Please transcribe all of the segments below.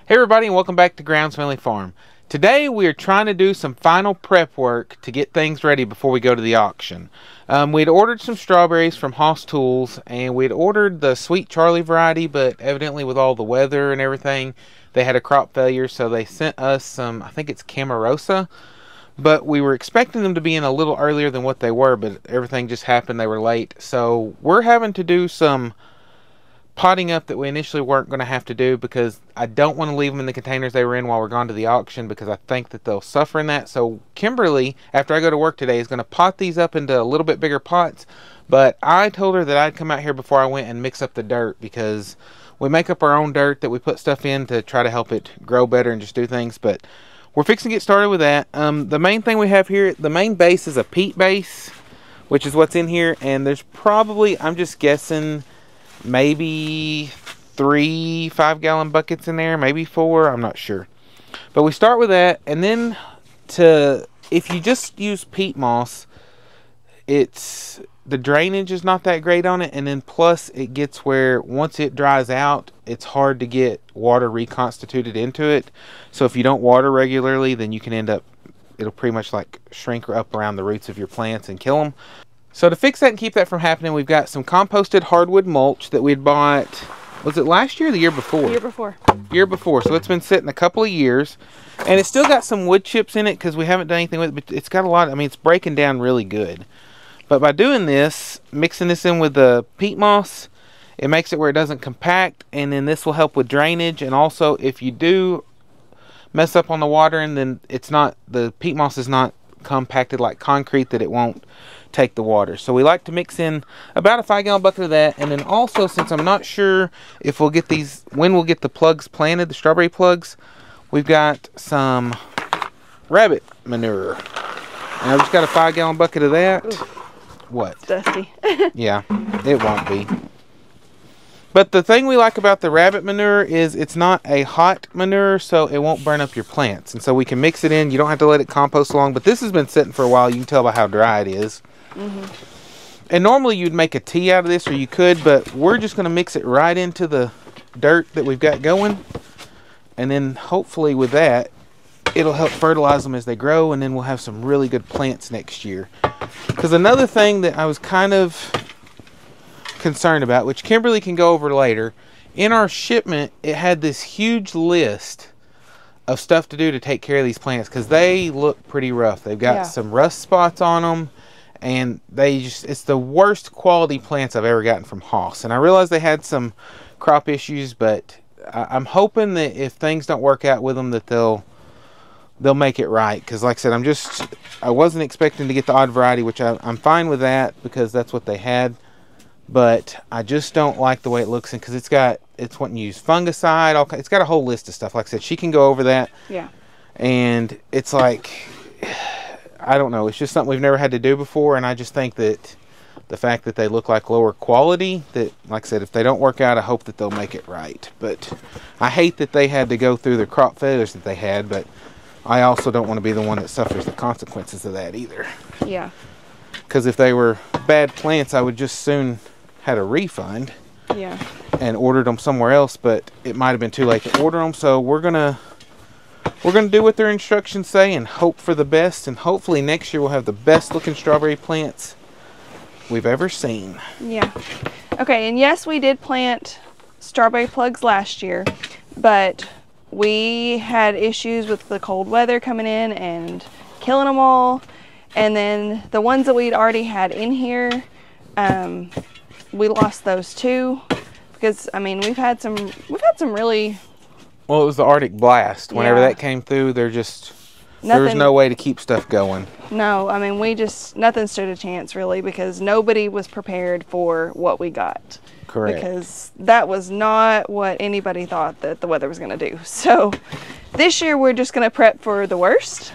Hey everybody, and welcome back to Grounds Family Farm. Today we are trying to do some final prep work to get things ready before we go to the auction. We'd ordered some strawberries from Hoss Tools, and we'd ordered the Sweet Charlie variety, but evidently with all the weather and everything, they had a crop failure, so they sent us some, I think it's Camarosa, but we were expecting them to be in a little earlier than what they were, but everything just happened, they were late. So we're having to do some potting up that we initially weren't going to have to do because I don't want to leave them in the containers they were in while we're gone to the auction, because I think that they'll suffer in that. So Kimberly, after I go to work today, is going to pot these up into a little bit bigger pots, but I told her that I'd come out here before I went and mix up the dirt, because we make up our own dirt that we put stuff in to try to help it grow better and just do things. But we're fixing to get started with that. The main thing we have here, the main base is a peat base, which is what's in here, and there's probably, I'm just guessing, maybe 3 5-gallon buckets in there, maybe 4, I'm not sure. But we start with that, and then if you just use peat moss, the drainage is not that great on it, and then plus it gets where once it dries out, it's hard to get water reconstituted into it. So if you don't water regularly, then you can end up, it'll pretty much like shrink up around the roots of your plants and kill them. So to fix that and keep that from happening, we've got some composted hardwood mulch that we'd bought, was it last year or the year before? Year before. Year before. So it's been sitting a couple of years. And it's still got some wood chips in it because we haven't done anything with it. But it's got a lot, I mean, it's breaking down really good. But by doing this, mixing this in with the peat moss, it makes it where it doesn't compact. And then this will help with drainage. And also, if you do mess up on the watering, then it's not, the peat moss is not compacted like concrete, that it won't take the water. So we like to mix in about a 5-gallon bucket of that. And then also, since I'm not sure if we'll get these, when we'll get the plugs planted, the strawberry plugs, we've got some rabbit manure, and I've just got a 5-gallon bucket of that. Ooh. What? It's dusty. Yeah, it won't be. But the thing we like about the rabbit manure is it's not a hot manure, so it won't burn up your plants. And so we can mix it in. You don't have to let it compost long. But this has been sitting for a while. You can tell by how dry it is. Mm-hmm. And normally you'd make a tea out of this, or you could, but we're just going to mix it right into the dirt that we've got going. And then hopefully with that, it'll help fertilize them as they grow, and then we'll have some really good plants next year. Because another thing that I was kind of concerned about, which Kimberly can go over later, in our shipment it had this huge list of stuff to do to take care of these plants, because they look pretty rough. They've got some rust spots on them, and it's the worst quality plants I've ever gotten from Hoss. And I realized they had some crop issues, but I'm hoping that if things don't work out with them, that they'll make it right. Because like I said, I wasn't expecting to get the odd variety, which I'm fine with that because that's what they had. But I just don't like the way it looks, and because it's wanting to use fungicide, it's got a whole list of stuff. Like I said, she can go over that. Yeah. And it's like, I don't know, it's just something we've never had to do before, and I just think that the fact that they look like lower quality, that, like I said, if they don't work out, I hope that they'll make it right. But I hate that they had to go through the crop failures that they had, but I also don't want to be the one that suffers the consequences of that either. Yeah. Because if they were bad plants, I would just soon had a refund. Yeah. And ordered them somewhere else, but it might have been too late to order them. So we're gonna do what their instructions say and hope for the best, and hopefully next year we'll have the best looking strawberry plants we've ever seen. Yeah. Okay, and yes, we did plant strawberry plugs last year, but we had issues with the cold weather coming in and killing them all. And then the ones that we'd already had in here, we lost those too, because I mean we've had some really. Well, it was the Arctic blast. Whenever that came through, there was no way to keep stuff going. No, I mean nothing stood a chance really, because nobody was prepared for what we got. Correct. Because that was not what anybody thought that the weather was going to do. So this year we're just going to prep for the worst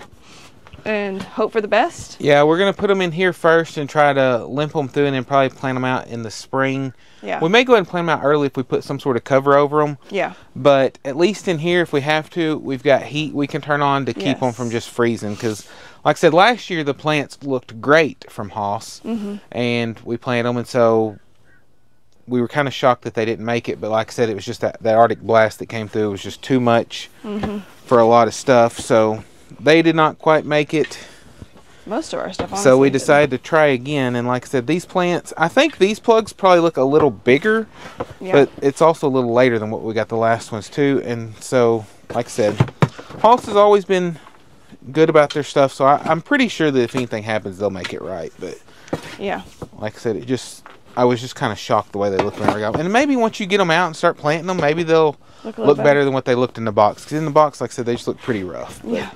and hope for the best. Yeah, we're going to put them in here first and try to limp them through, and then probably plant them out in the spring. Yeah. We may go ahead and plant them out early if we put some sort of cover over them. Yeah. But at least in here, if we have to, we've got heat we can turn on to keep them from just freezing. Because, like I said, last year the plants looked great from Hoss, and we planted them, and so we were kind of shocked that they didn't make it. But like I said, it was just that Arctic blast that came through. It was just too much for a lot of stuff. So they did not quite make it. Most of our stuff, honestly, so we decided to try again. And like I said, these plants, I think these plugs probably look a little bigger. Yeah. But it's also a little later than what we got the last ones too. And so, like I said, Halls has always been good about their stuff. So I'm pretty sure that if anything happens, they'll make it right. But yeah, like I said, I was just kind of shocked the way they looked when I got them. And maybe once you get them out and start planting them, maybe they'll look better than what they looked in the box. Because in the box, like I said, they just look pretty rough. But yeah.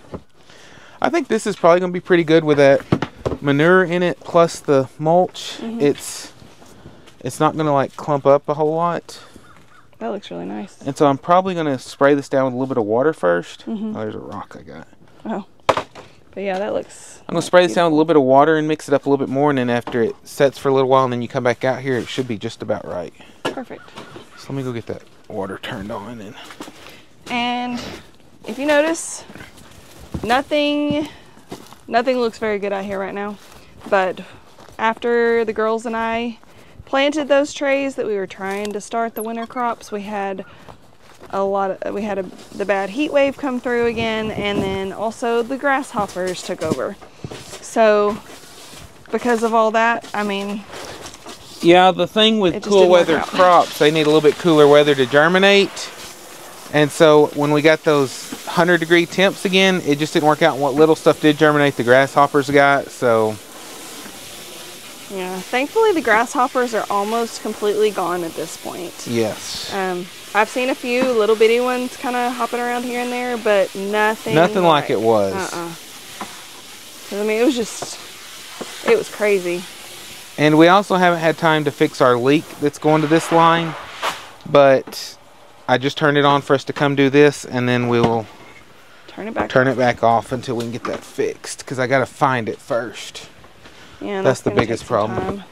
I think this is probably going to be pretty good with that manure in it plus the mulch. It's not going to like clump up a whole lot. That looks really nice. And so I'm probably going to spray this down with a little bit of water first. Oh, there's a rock I got. Oh. But yeah, that looks... I'm going to spray this down with a little bit of water and mix it up a little bit more. And then after it sets for a little while and then you come back out here, it should be just about right. Perfect. So let me go get that water turned on. And if you notice... Nothing looks very good out here right now, but after the girls and I planted those trays that we were trying to start the winter crops, we had the bad heat wave come through again, and then also the grasshoppers took over. So because of all that, I mean, yeah, the thing with cool weather crops, they need a little bit cooler weather to germinate. And so when we got those 100-degree temps again, it just didn't work out. And what little stuff did germinate, the grasshoppers got. So yeah, thankfully the grasshoppers are almost completely gone at this point. Yes. I've seen a few little bitty ones kind of hopping around here and there, but nothing like it was. 'Cause, I mean, it was crazy. And we also haven't had time to fix our leak that's going to this line, but I just turned it on for us to come do this, and then we'll turn it back off until we can get that fixed, because I got to find it first. Yeah, that's the biggest problem.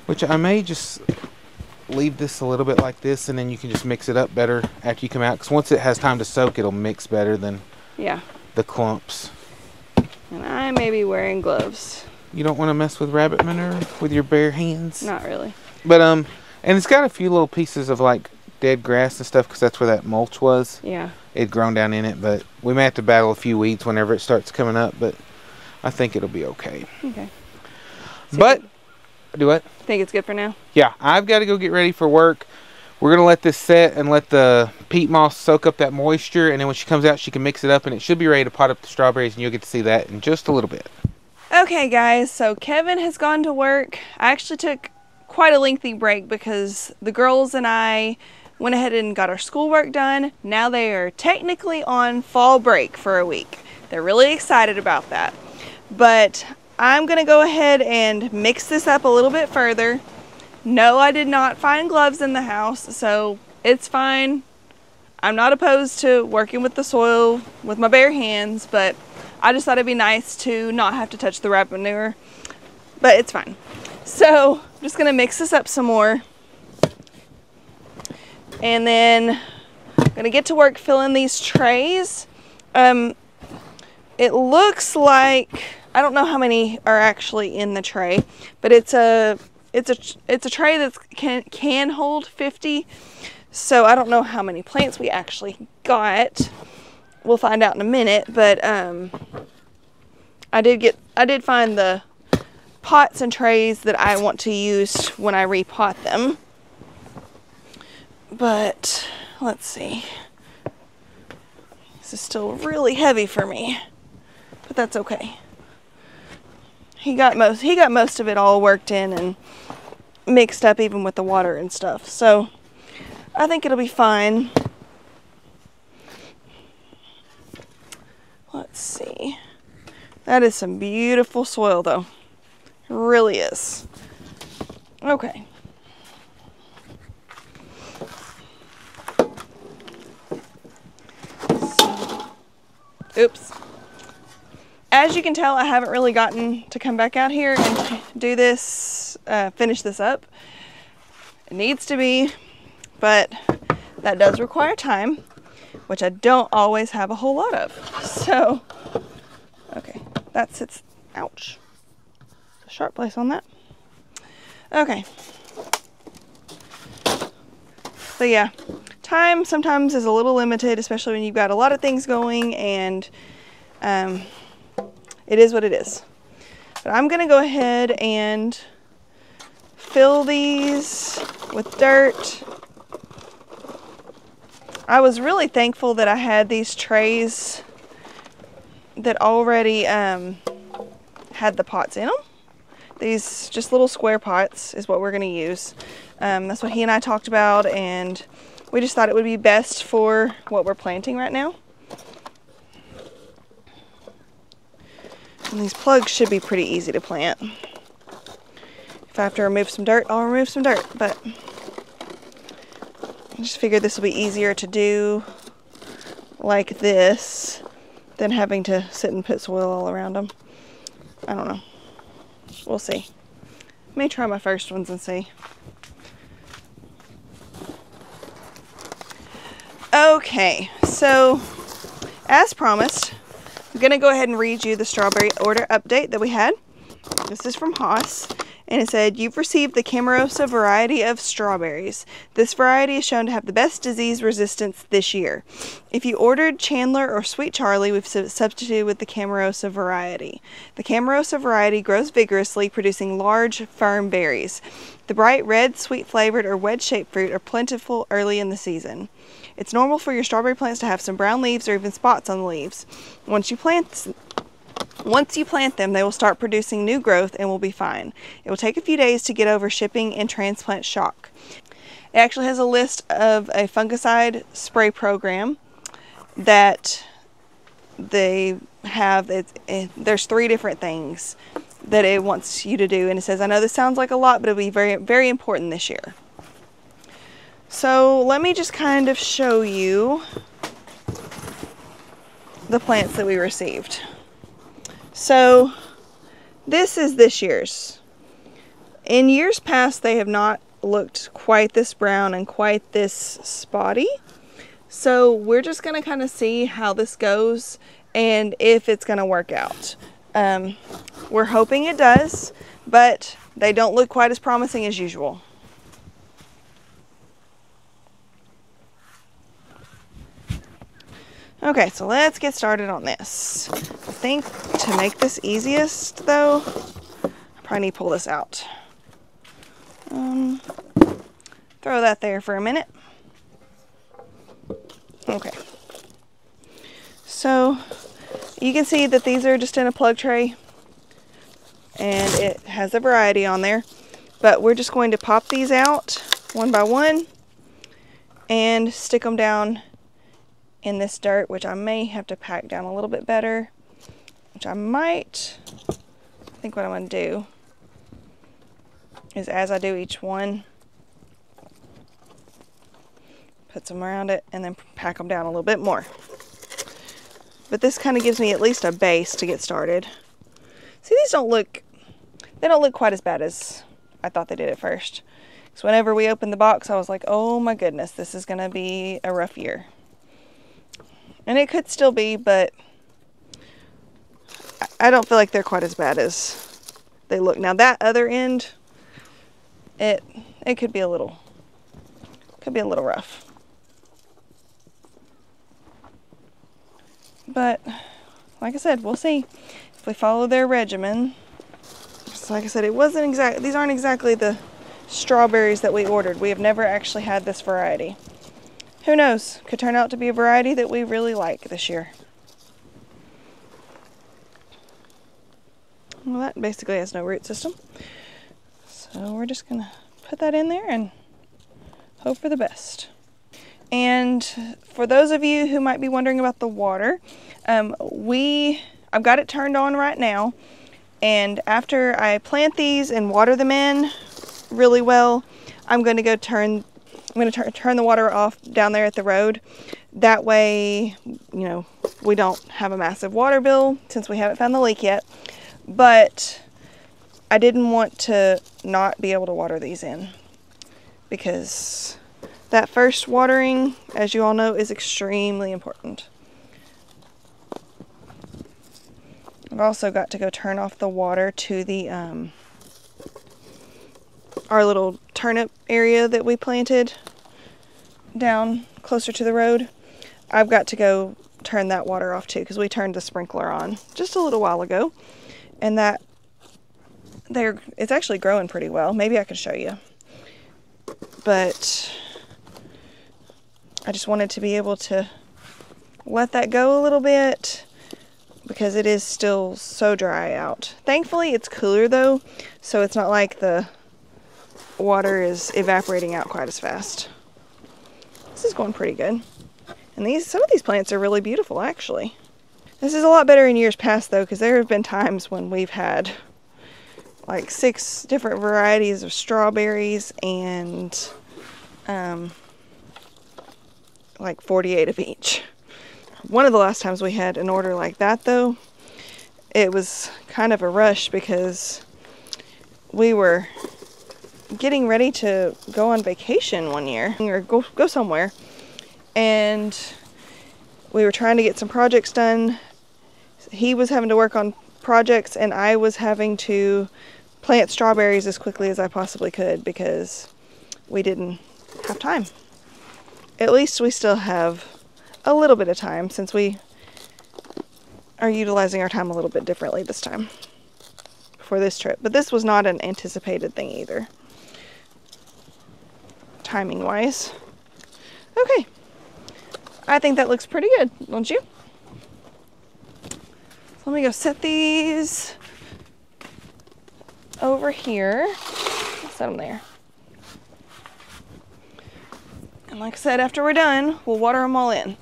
Which I may just leave this a little bit like this, and then you can just mix it up better after you come out, because once it has time to soak, it'll mix better than the clumps. And I may be wearing gloves. You don't want to mess with rabbit manure with your bare hands? Not really. But and it's got a few little pieces of like dead grass and stuff, because that's where that mulch was. Yeah. It'd grown down in it, but we may have to battle a few weeds whenever it starts coming up, but I think it'll be okay. Okay. But, do what? Think it's good for now? Yeah, I've got to go get ready for work. We're going to let this set and let the peat moss soak up that moisture, and then when she comes out, she can mix it up, and it should be ready to pot up the strawberries, and you'll get to see that in just a little bit. Okay, guys, so Kevin has gone to work. I actually took quite a lengthy break because the girls and I went ahead and got our schoolwork done. Now they are technically on fall break for a week. They're really excited about that. But I'm going to go ahead and mix this up a little bit further. No, I did not find gloves in the house, so it's fine. I'm not opposed to working with the soil with my bare hands, but I just thought it'd be nice to not have to touch the rabbit manure. But it's fine. So I'm just going to mix this up some more. And then I'm going to get to work filling these trays. It looks like, I don't know how many are actually in the tray, but it's a tray that can hold 50. So I don't know how many plants we actually got. We'll find out in a minute, but I did find the pots and trays that I want to use when I repot them. But let's see. This is still really heavy for me, but that's okay. He got most of it all worked in and mixed up, even with the water and stuff. So I think it'll be fine. Let's see. That is some beautiful soil, though. It really is. Okay. Oops. As you can tell, I haven't really gotten to come back out here and do this, finish this up. It needs to be, but that does require time, which I don't always have a whole lot of. So, okay, that sits, ouch. A sharp place on that. Okay. But yeah, time sometimes is a little limited, especially when you've got a lot of things going, and it is what it is. But I'm gonna go ahead and fill these with dirt. I was really thankful that I had these trays that already had the pots in them. These just little square pots is what we're gonna use. That's what he and I talked about, and we just thought it would be best for what we're planting right now. And these plugs should be pretty easy to plant. If I have to remove some dirt, I'll remove some dirt, but I just figured this will be easier to do like this than having to sit and put soil all around them. I don't know. We'll see. I may try my first ones and see. Okay, so as promised, I'm gonna go ahead and read you the strawberry order update that we had. This is from Haas, and it said, "You've received the Camarosa variety of strawberries. This variety is shown to have the best disease resistance this year. If you ordered Chandler or Sweet Charlie, we've substituted with the Camarosa variety. The Camarosa variety grows vigorously, producing large, firm berries. The bright red, sweet-flavored, or wedge-shaped fruit are plentiful early in the season. It's normal for your strawberry plants to have some brown leaves or even spots on the leaves. Once you plant them, they will start producing new growth and will be fine. It will take a few days to get over shipping and transplant shock." It actually has a list of a fungicide spray program that they have. There's 3 different things that it wants you to do, and it says, "I know this sounds like a lot, but it'll be very, very important this year." So let me just kind of show you the plants that we received. So this is this year's. In years past, they have not looked quite this brown and quite this spotty. So we're just going to kind of see how this goes and if it's going to work out. We're hoping it does, but they don't look quite as promising as usual. Okay, so let's get started on this. I think to make this easiest, though, I probably need to pull this out. Throw that there for a minute. Okay. So you can see that these are just in a plug tray, and it has a variety on there. But we're just going to pop these out one by one and stick them down in this dirt, which I may have to pack down a little bit better, which I might. I think what I'm going to do is, as I do each one, put some around it and then pack them down a little bit more. But this kind of gives me at least a base to get started. See, these don't look quite as bad as I thought they did at first. So whenever we opened the box, I was like, oh my goodness, this is going to be a rough year. And it could still be, but I don't feel like they're quite as bad as they look. Now that other end, it could be a little rough. But like I said, we'll see if we follow their regimen. Just like I said, these aren't exactly the strawberries that we ordered. We have never actually had this variety. Who knows? Could turn out to be a variety that we really like this year. Well, that basically has no root system. So we're just gonna put that in there and hope for the best. And for those of you who might be wondering about the water, I've got it turned on right now. And after I plant these and water them in really well, I'm going to turn the water off down there at the road. That way, we don't have a massive water bill since we haven't found the leak yet. But I didn't want to not be able to water these in, because that first watering, as you all know, is extremely important. I've also got to go turn off the water to the our little turnip area that we planted. down closer to the road, I've got to go turn that water off too, because we turned the sprinkler on just a little while ago, and that it's actually growing pretty well. Maybe I could show you, but I just wanted to be able to let that go a little bit because it is still so dry out. Thankfully it's cooler though, so it's not like the water is evaporating out quite as fast. This is going pretty good. And some of these plants are really beautiful actually. This is a lot better in years past though, because there have been times when we've had like 6 different varieties of strawberries and like 48 of each. One of the last times we had an order like that though, it was kind of a rush because we were getting ready to go on vacation one year, or go somewhere, and we were trying to get some projects done. He was having to work on projects and I was having to plant strawberries as quickly as I possibly could because we didn't have time. At least we still have a little bit of time, since we are utilizing our time a little bit differently this time for this trip. But this was not an anticipated thing either, timing wise. Okay, I think that looks pretty good, don't you? So let me go set these over here. I'll set them there. And like I said, after we're done, we'll water them all in.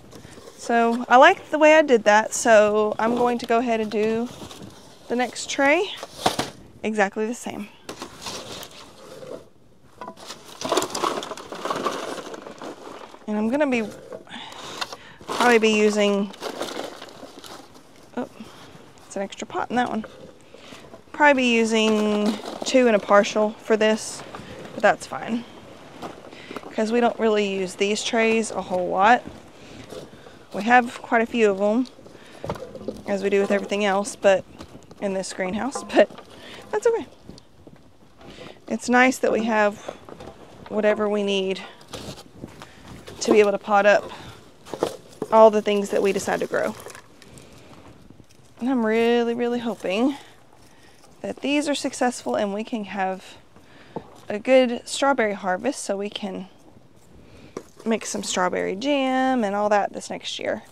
So I like the way I did that, so I'm going to go ahead and do the next tray exactly the same. And I'm gonna probably be using, oh, it's an extra pot in that one. Probably be using 2 and a partial for this, but that's fine, because we don't really use these trays a whole lot. We have quite a few of them, as we do with everything else, but in this greenhouse, but that's okay. It's nice that we have whatever we need to be able to pot up all the things that we decide to grow. And I'm really, really hoping that these are successful and we can have a good strawberry harvest so we can make some strawberry jam and all that this next year.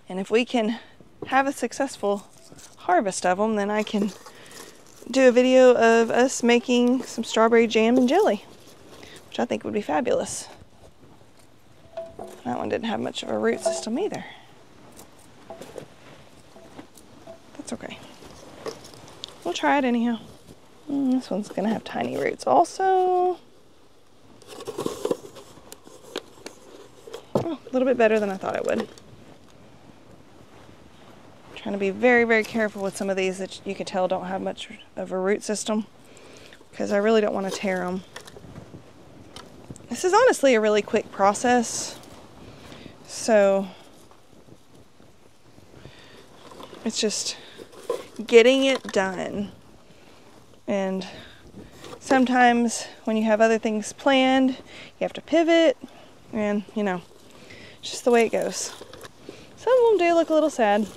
And if we can have a successful harvest of them, then I can do a video of us making some strawberry jam and jelly, which I think would be fabulous. That one didn't have much of a root system either. That's okay. We'll try it anyhow. This one's gonna have tiny roots also. Oh, a little bit better than I thought it would. I'm trying to be very, very careful with some of these that you can tell don't have much of a root system, because I really don't want to tear them. This is honestly a really quick process, so it's just getting it done. And sometimes when you have other things planned, you have to pivot, and you know, it's just the way it goes. Some of them do look a little sad,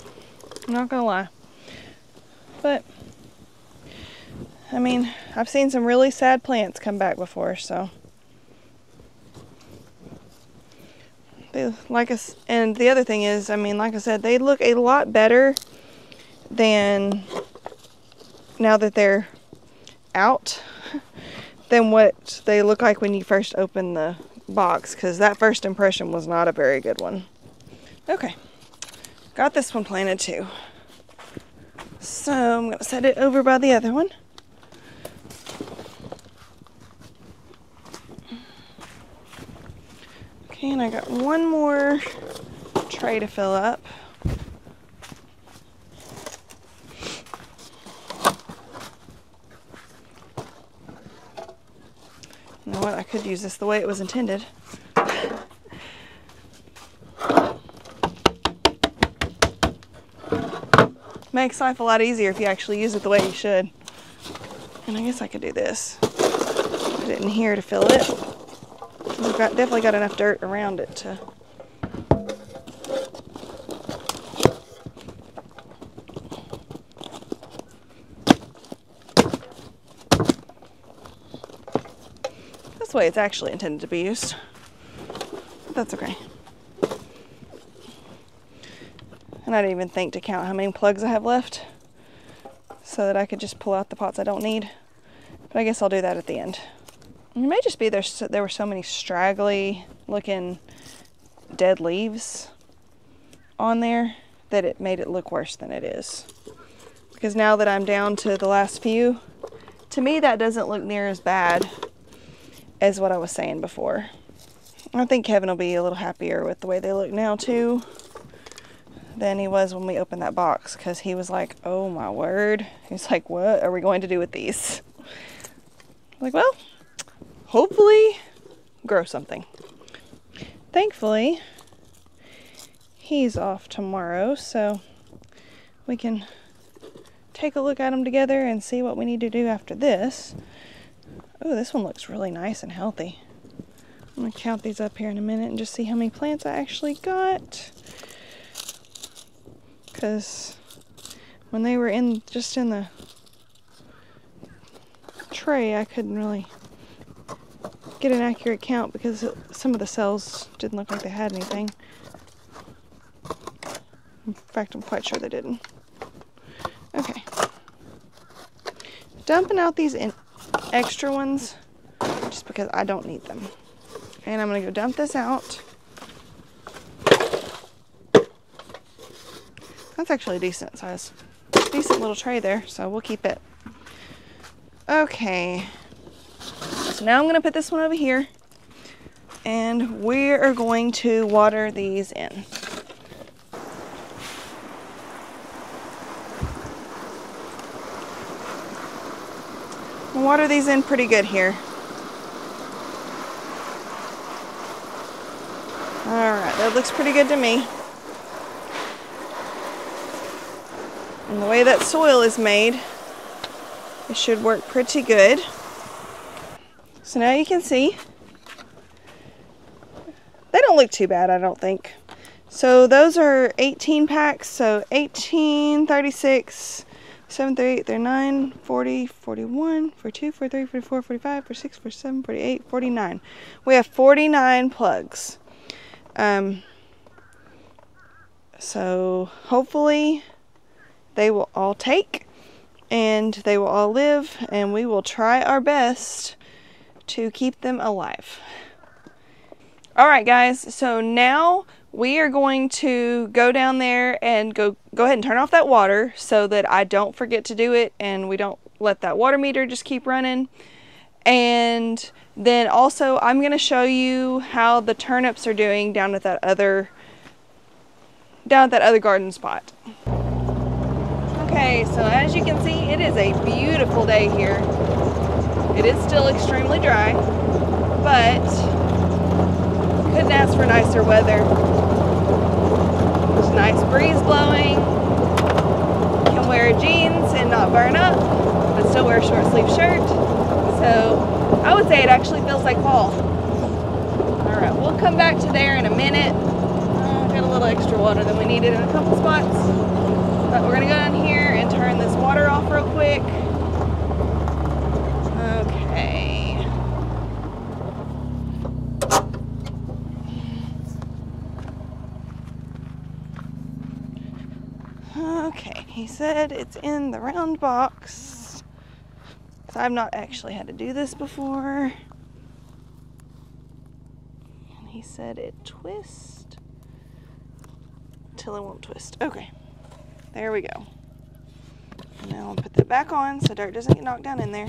I'm not gonna lie. But, I mean, I've seen some really sad plants come back before, so. And the other thing is, I mean, like I said, they look a lot better than, now that they're out, than what they look like when you first open the box, because that first impression was not a very good one. Okay, got this one planted too. So I'm going to set it over by the other one. Okay, and I got one more tray to fill up. You know what, I could use this the way it was intended. Makes life a lot easier if you actually use it the way you should. And I guess I could do this. Put it in here to fill it. We've definitely got enough dirt around it to. That's the way it's actually intended to be used. But that's okay. And I didn't even think to count how many plugs I have left so that I could just pull out the pots I don't need. But I guess I'll do that at the end. It may just be there were so many straggly looking dead leaves on there that it made it look worse than it is. Because now that I'm down to the last few, to me that doesn't look near as bad as what I was saying before. I think Kevin will be a little happier with the way they look now too than he was when we opened that box, because he was like, oh my word. He's like, what are we going to do with these? I'm like, well, hopefully grow something. Thankfully, he's off tomorrow, so we can take a look at them together and see what we need to do after this. Oh, this one looks really nice and healthy. I'm gonna count these up here in a minute and just see how many plants I actually got. Because when they were just in the tray, I couldn't really get an accurate count because some of the cells didn't look like they had anything. In fact, I'm quite sure they didn't. Okay. Dumping out these extra ones just because I don't need them. And I'm going to go dump this out. That's actually a decent size. Decent little tray there, so we'll keep it. Okay. So now I'm going to put this one over here. And we are going to water these in. We'll water these in pretty good here. Alright, that looks pretty good to me. And the way that soil is made, it should work pretty good. So now you can see, they don't look too bad, I don't think. So those are 18 packs, so 18, 36, 7, 38, 39, 40, 41, 42, 43, 44, 45, 46, 47, 48, 49. We have 49 plugs. So hopefully they will all take and they will all live, and we will try our best to keep them alive. All right, guys, so now we are going to go down there and go ahead and turn off that water so that I don't forget to do it and we don't let that water meter just keep running. And then also I'm going to show you how the turnips are doing down at that other garden spot. Okay, so as you can see, it is a beautiful day here. It is still extremely dry, but couldn't ask for nicer weather. There's a nice breeze blowing. Can wear jeans and not burn up, but still wear a short sleeve shirt. So I would say it actually feels like fall. All right, we'll come back to there in a minute. Got a little extra water than we needed in a couple spots. But we're gonna go down here and turn this water off real quick. Okay. Okay, he said it's in the round box. So I've not actually had to do this before. And he said it twists till it won't twist. Okay. There we go. Now I'll put that back on so dirt doesn't get knocked down in there.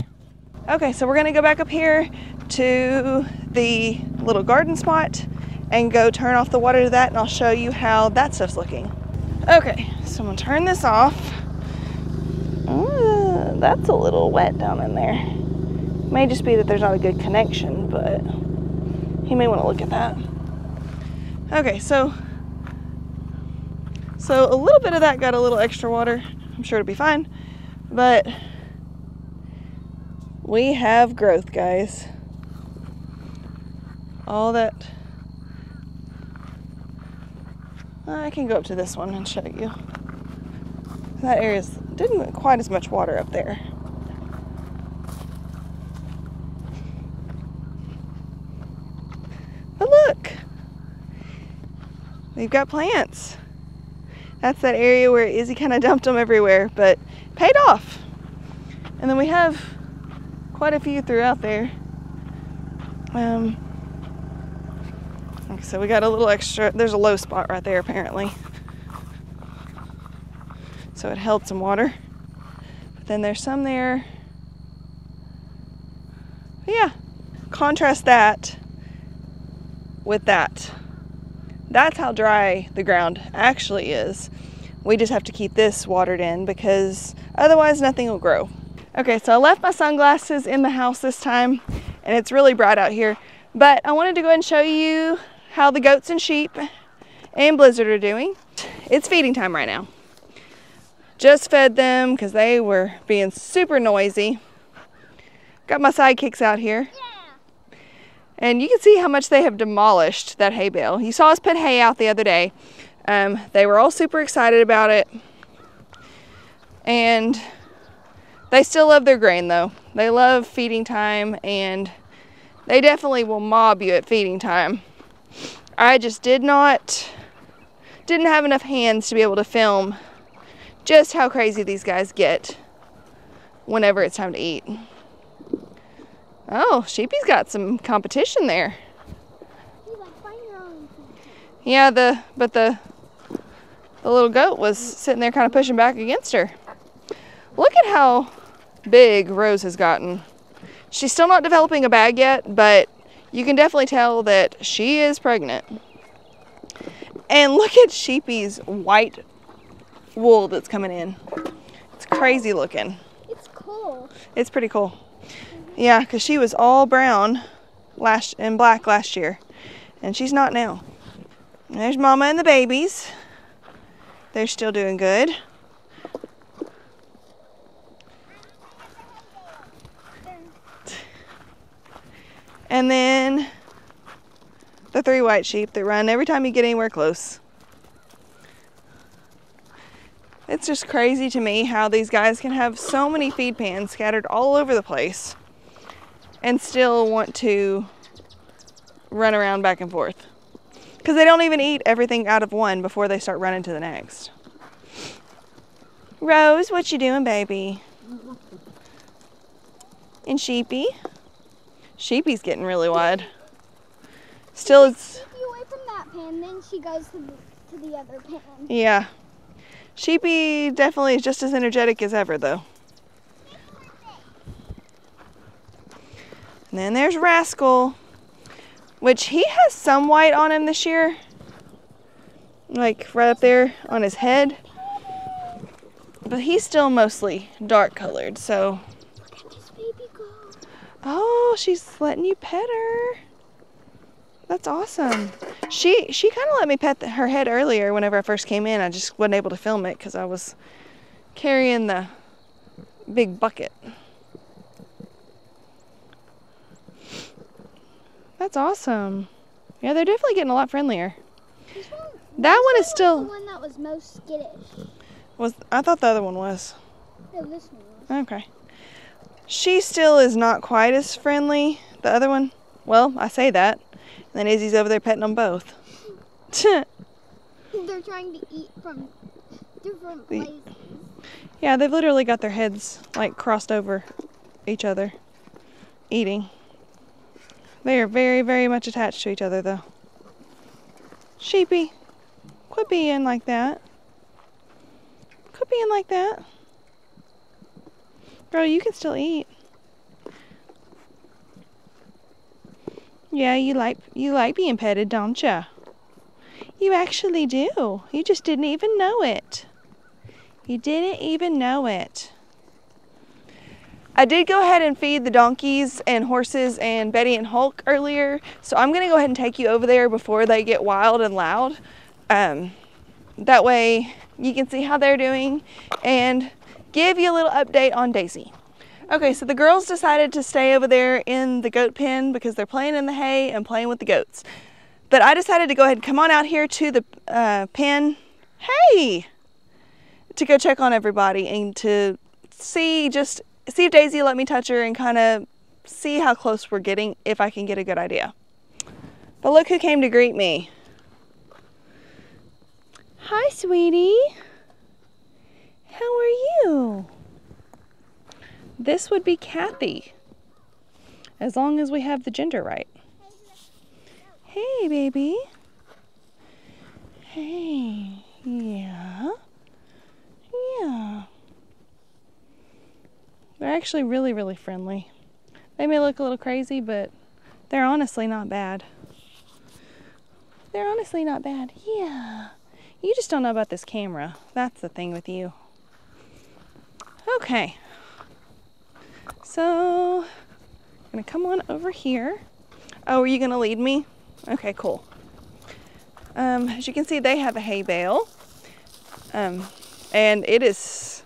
Okay, so we're gonna go back up here to the little garden spot and go turn off the water to that, and I'll show you how that stuff's looking. Okay, so I'm gonna turn this off. That's a little wet down in there. May just be that there's not a good connection, but he may want to look at that. Okay, so a little bit of that got a little extra water. I'm sure it'll be fine. But we have growth, guys. all that. I can go up to this one and show you. That area didn't quite as much water up there. But look, we've got plants. That's that area where Izzy kind of dumped them everywhere, but paid off. And then we have quite a few throughout there. Like I said, we got a little extra. There's a low spot right there apparently, so it held some water. But then there's some there. But yeah, contrast that with that. That's how dry the ground actually is. We just have to keep this watered in because otherwise nothing will grow. Okay, so I left my sunglasses in the house this time and it's really bright out here, but I wanted to go ahead and show you how the goats and sheep and Blizzard are doing. It's feeding time right now. Just fed them because they were being super noisy. Got my sidekicks out here. Yeah. And you can see how much they have demolished that hay bale. You saw us put hay out the other day. They were all super excited about it. And they still love their grain though. They love feeding time and they definitely will mob you at feeding time. I just didn't have enough hands to be able to film just how crazy these guys get whenever it's time to eat. Oh, Sheepy's got some competition there. Yeah, but the little goat was sitting there kind of pushing back against her. Look at how big Rose has gotten. She's still not developing a bag yet, but you can definitely tell that she is pregnant. And look at Sheepy's white wool that's coming in. It's crazy looking. It's cool. It's pretty cool. Yeah, because she was all brown and black last year, and she's not now. And there's Mama and the babies. They're still doing good. And then the 3 white sheep that run every time you get anywhere close. It's just crazy to me how these guys can have so many feed pans scattered all over the place and still want to run around back and forth. Because they don't even eat everything out of one before they start running to the next. Rose, what you doing, baby? And Sheepy? Sheepy's getting really wide. Still, it's... Sheepy away from that pan, then she goes to the other pan. Yeah. Sheepy definitely is just as energetic as ever, though. And then there's Rascal, which he has some white on him this year. Like right up there on his head. But he's still mostly dark colored, so... Oh, she's letting you pet her. That's awesome. She kind of let me pet her head earlier whenever I first came in. I just wasn't able to film it because I was carrying the big bucket. That's awesome. Yeah, they're definitely getting a lot friendlier. That one is still... the one that was most skittish. I thought the other one was. No, this one was. Okay. She still is not quite as friendly, the other one. Well, I say that. And then Izzy's over there petting them both. They're trying to eat from different places. Yeah, they've literally got their heads like crossed over each other, eating. They are very, very much attached to each other though. Sheepy, quit being like that. Quit being like that. Girl, you can still eat. Yeah, you like being petted, don't ya? You actually do. You just didn't even know it. You didn't even know it. I did go ahead and feed the donkeys and horses and Betty and Hulk earlier, so I'm gonna go ahead and take you over there before they get wild and loud. That way you can see how they're doing and give you a little update on Daisy. Okay, so the girls decided to stay over there in the goat pen because they're playing in the hay and playing with the goats. But I decided to go ahead and come on out here to the pen. Hey! To go check on everybody and to see if Daisy will let me touch her and kind of see how close we're getting, if I can get a good idea. But look who came to greet me. Hi, sweetie. How are you? This would be Kathy, as long as we have the gender right. Hey, baby. Hey, yeah. Yeah. They're actually really, really friendly. They may look a little crazy, but they're honestly not bad. They're honestly not bad. Yeah. You just don't know about this camera. That's the thing with you. Okay. So, I'm gonna come on over here. Oh, are you gonna lead me? Okay, cool. As you can see, they have a hay bale. And it has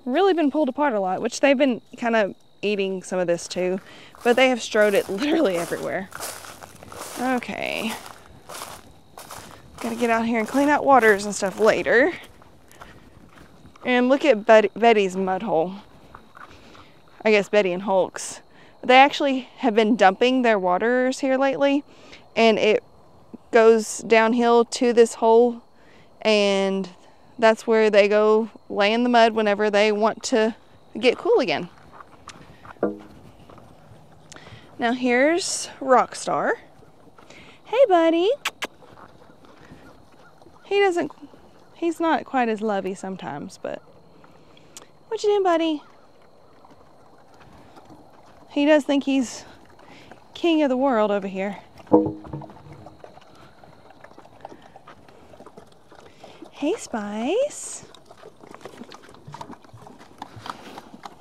really been pulled apart a lot, which they've been kind of eating some of this too, but they have strode it literally everywhere. Okay. Gotta get out here and clean out waters and stuff later. And look at Betty's mud hole. I guess Betty and Hulk's. They actually have been dumping their waters here lately, and it goes downhill to this hole, and that's where they go lay in the mud whenever they want to get cool again. Now here's Rockstar. Hey, buddy. He's not quite as lovey sometimes, but what you doing, buddy? He does think he's king of the world over here. Hey, Spice.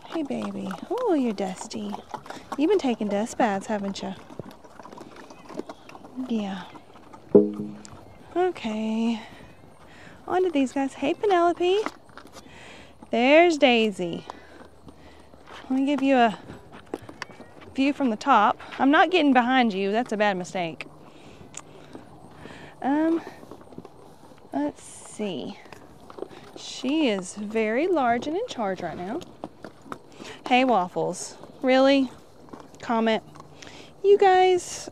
Hey, baby. Oh, you're dusty. You've been taking dust baths, haven't you? Yeah. Okay. On to these guys. Hey, Penelope. There's Daisy. Let me give you a view from the top. I'm not getting behind you. That's a bad mistake. Let's see. She is very large and in charge right now. Hey, Waffles. Really? Comment. You guys.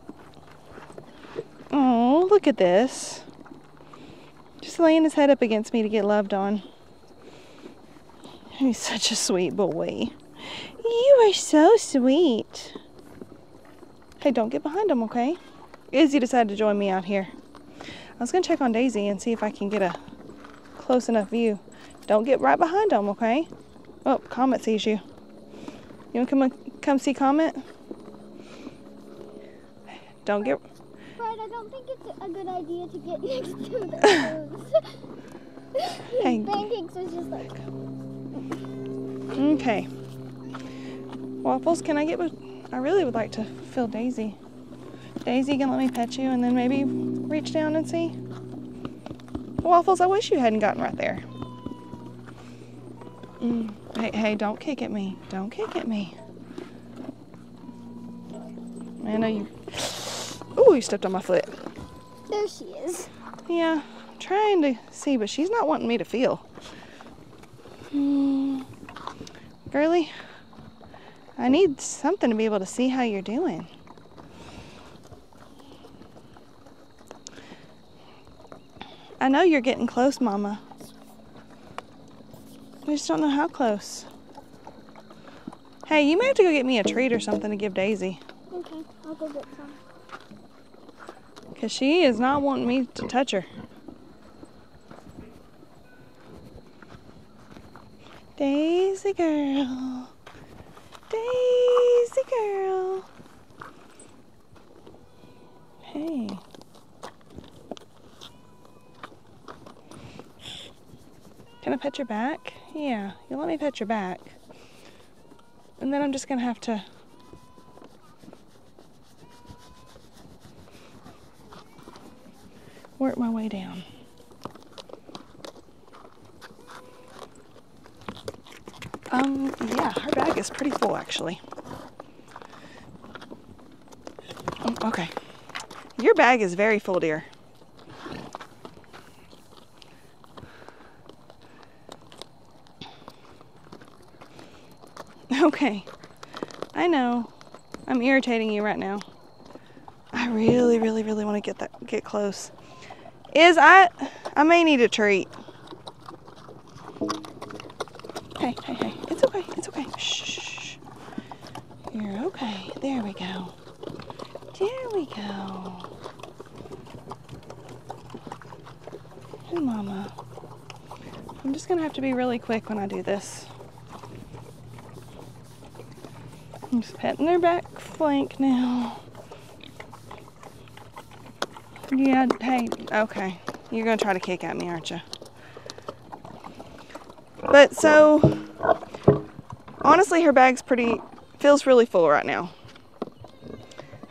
Oh, look at this. Just laying his head up against me to get loved on. He's such a sweet boy. You are so sweet. Hey, don't get behind him, okay? Izzy decided to join me out here. I was going to check on Daisy and see if I can get a close enough view. Don't get right behind him, okay? Oh, Comet sees you. You want to come see Comet? Don't get... Fred, I don't think it's a good idea to get next to the foods. Hey. Pancakes is just like... Okay. Waffles, can I get with... I really would like to feel Daisy. Daisy, can let me pet you and then maybe reach down and see? Waffles, I wish you hadn't gotten right there. Hey, don't kick at me. Don't kick at me. I know you... Ooh, you stepped on my foot. There she is. Yeah, I'm trying to see, but she's not wanting me to feel. Girly, I need something to be able to see how you're doing. I know you're getting close, Mama. I just don't know how close. Hey, you may have to go get me a treat or something to give Daisy. Okay, I'll go get some. Because she is not wanting me to touch her. Daisy girl. Daisy girl. Hey. Can I pet your back? Yeah, you let me pet your back. And then I'm just going to have to work my way down. Yeah, her bag is pretty full actually. Oh, okay. Your bag is very full, dear. Okay. I know. I'm irritating you right now. I really want to get close. I may need a treat. Hey. It's okay. It's okay. Shh. You're okay. There we go. There we go. Hey, Mama. I'm just gonna have to be really quick when I do this. I'm just petting their back flank now. Yeah, hey, okay. You're gonna try to kick at me, aren't you? But so, honestly, her bag's feels really full right now.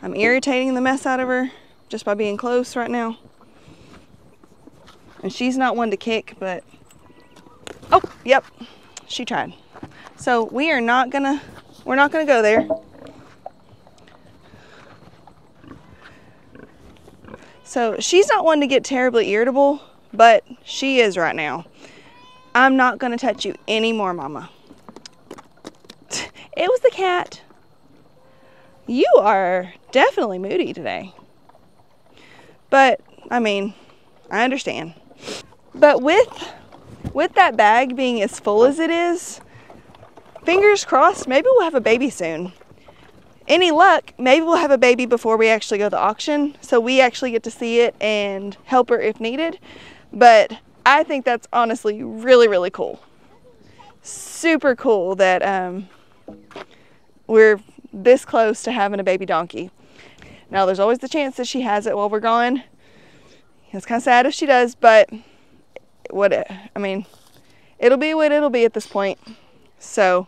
I'm irritating the mess out of her just by being close right now. And she's not one to kick, but, oh, yep, she tried. So we're not gonna go there. So she's not one to get terribly irritable, but she is right now. I'm not gonna touch you anymore, Mama. It was the cat. You are definitely moody today. But, I mean, I understand. But with that bag being as full as it is, fingers crossed, maybe we'll have a baby soon. Any luck, maybe we'll have a baby before we actually go to the auction, so we actually get to see it and help her if needed. But I think that's honestly really cool. Super cool that we're this close to having a baby donkey. Now there's always the chance that she has it while we're gone. It's kind of sad if she does, but I mean, it'll be what it'll be at this point. So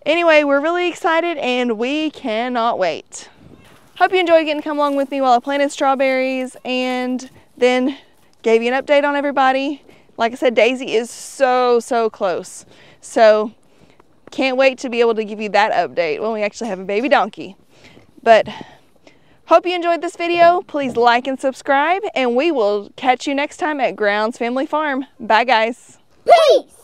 anyway, we're really excited and we cannot wait. Hope you enjoyed getting to come along with me while I planted strawberries and then gave you an update on everybody. Like I said, Daisy is so close. So can't wait to be able to give you that update when we actually have a baby donkey. But hope you enjoyed this video. Please like and subscribe, and we will catch you next time at Grounds Family Farm. Bye, guys. Peace!